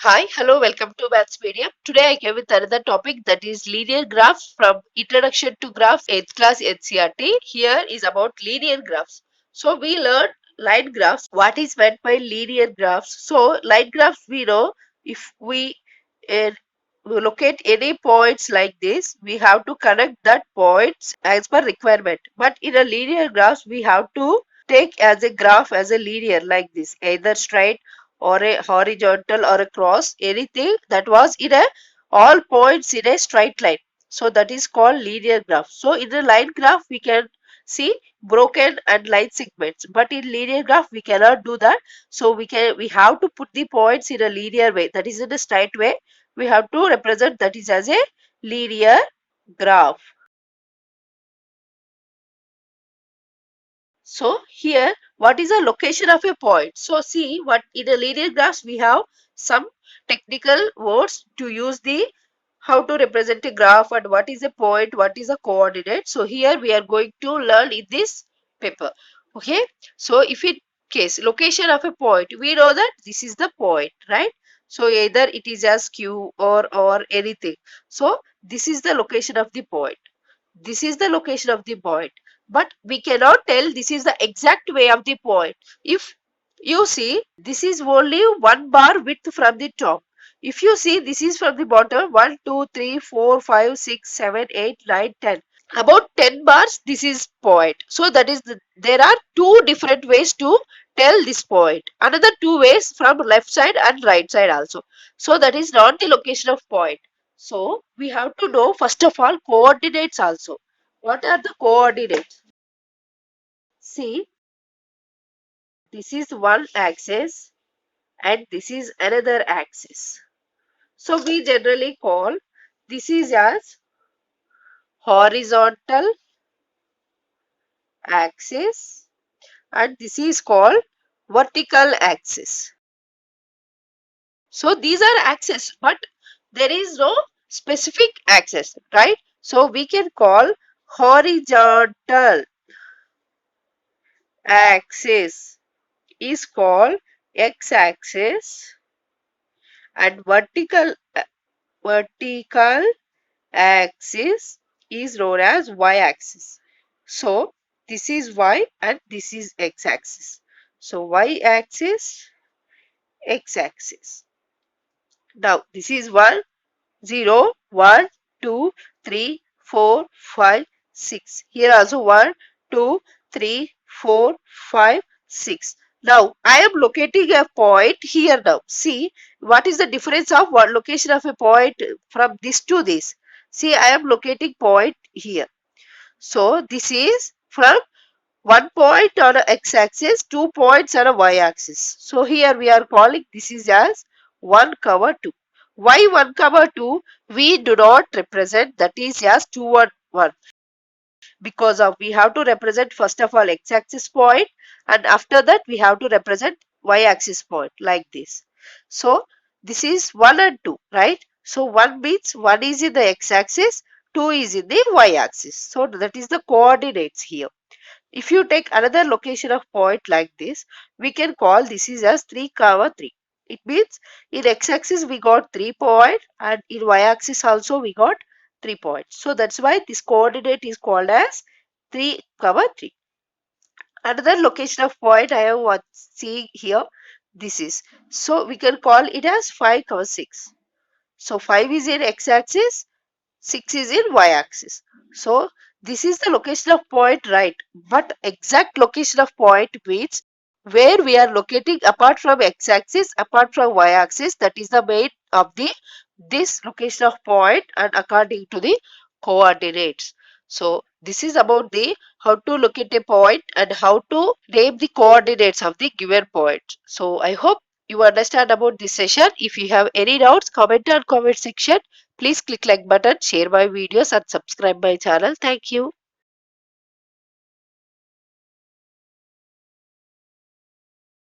Hi, hello, welcome to Maths Medium. Today I came with another topic that is linear graphs from Introduction to Graphs 8th class NCERT. Here is about linear graphs. So we learned line graphs. What is meant by linear graphs? So line graphs we know if uh, we locate any points like this, we have to connect that points as per requirement. But in a linear graphs, we have to take as a graph as a linear like this, either straight or a horizontal or a cross, anything that was in a all points in a straight line. So that is called linear graph. So in a line graph we can see broken and line segments, but in linear graph we cannot do that. So we have to put the points in a linear way, that is in a straight way. We have to represent that is as a linear graph. So here, what is the location of a point? So see, what in a linear graphs we have some technical words to use the how to represent a graph and what is a point, what is a coordinate. So here we are going to learn in this paper. Okay. So if in case location of a point, we know that this is the point, right? So either it is as Q or anything. So this is the location of the point. This is the location of the point, but we cannot tell this is the exact way of the point. If you see, this is only one bar width from the top. If you see, this is from the bottom, 1 2 3 4 5 6 7 8 9 10. About 10 bars, this is point. So that is there are two different ways to tell this point. Another two ways from left side and right side also. So that is not the location of point. So we have to know first of all coordinates also. What are the coordinates? See, this is one axis and this is another axis. So we generally call this is as horizontal axis and this is called vertical axis. So these are axes, but there is no specific axis, right? So we can call horizontal axis is called x-axis and vertical axis is known as y-axis. So this is y and this is x-axis. So y-axis, x-axis. Now this is 1, 0, 1, 2, 3, 4, 5, 6. Here also 1, 2, 3, 4, 5, 6. Now I am locating a point here now. See what is the difference of one location of a point from this to this. See, I am locating point here. So this is from one point on a x-axis, 2 points on a y-axis. So here we are calling this is as 1, 2. Why 1, 2? We do not represent that is as 2, 1, 1. Because of we have to represent first of all x-axis point and after that we have to represent y-axis point like this. So this is 1 and 2, right? So 1 means 1 is in the x-axis, 2 is in the y-axis. So that is the coordinates here. If you take another location of point like this, we can call this is as 3, 3. It means in x-axis we got 3 points and in y-axis also we got 3 points. So that's why this coordinate is called as 3, 3. Another location of point I am seeing here, this is. So we can call it as 5, 6. So 5 is in x-axis, 6 is in y-axis. So this is the location of point, right? But exact location of point means where we are locating apart from x-axis, apart from y-axis, that is the main of the this location of point and according to the coordinates. So this is about the how to locate a point and how to name the coordinates of the given point. So I hope you understand about this session. If you have any doubts, comment on comment section. Please click like button, share my videos and subscribe my channel. Thank you.